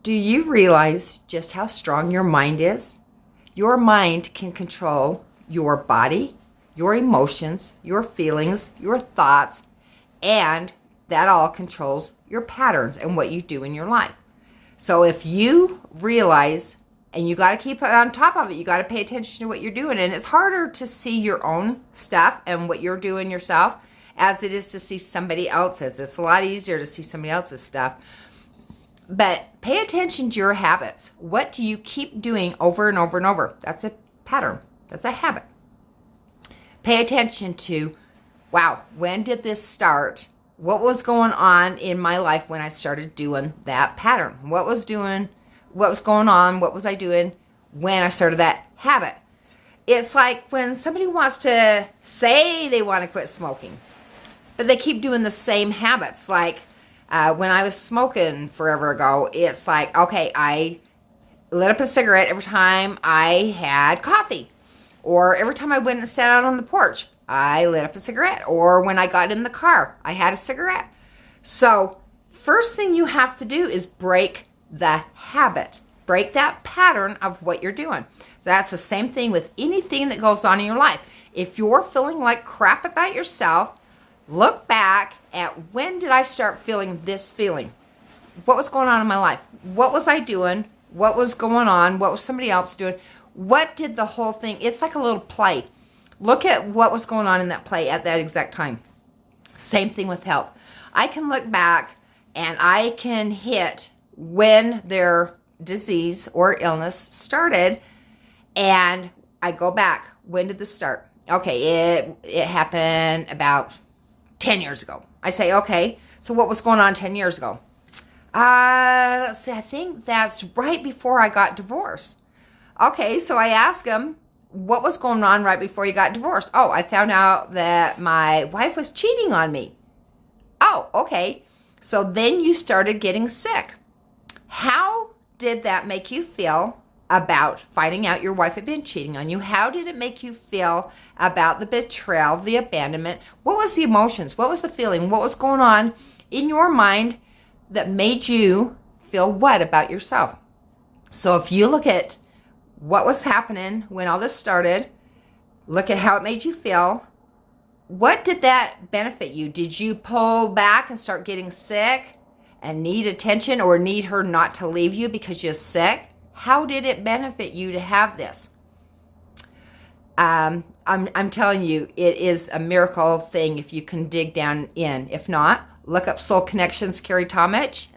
Do you realize just how strong your mind is? Your mind can control your body, your emotions, your feelings, your thoughts, and that all controls your patterns and what you do in your life. So if you realize, and you got to keep on top of it, you got to pay attention to what you're doing. And it's harder to see your own stuff and what you're doing yourself as it is to see somebody else's. It's a lot easier to see somebody else's stuff. But pay attention to your habits. What do you keep doing over and over and over? That's a pattern. That's a habit. Pay attention to, wow, when did this start? What was going on in my life when I started doing that pattern? What was going on? What was I doing when I started that habit? It's like when somebody wants to say they want to quit smoking, but they keep doing the same habits. Like when I was smoking forever ago, it's like, okay, I lit up a cigarette every time I had coffee. Or every time I went and sat out on the porch, I lit up a cigarette. Or when I got in the car, I had a cigarette. So first thing you have to do is break the habit. Break that pattern of what you're doing. So that's the same thing with anything that goes on in your life. If you're feeling like crap about yourself, look back at when did I start feeling this feeling? What was going on in my life? What was I doing? What was going on? What was somebody else doing? What did the whole thing, it's like a little play. Look at what was going on in that play at that exact time. Same thing with health. I can look back and I can hit when their disease or illness started, and I go back. When did this start? Okay, it happened about 10 years ago. I say, okay, so what was going on 10 years ago? Let's see, I think that's right before I got divorced. Okay, so I ask him, what was going on right before you got divorced? Oh, I found out that my wife was cheating on me. Oh, okay. So then you started getting sick. How did that make you feel about finding out your wife had been cheating on you? How did it make you feel about the betrayal, the abandonment? What was the emotions? What was the feeling? What was going on in your mind that made you feel what about yourself? So if you look at what was happening when all this started, look at how it made you feel. What did that benefit you? Did you pull back and start getting sick and need attention or need her not to leave you because you're sick? How did it benefit you to have this? I'm telling you, it is a miracle thing if you can dig down in. If not, look up Soul Connections, Carrie Tomich.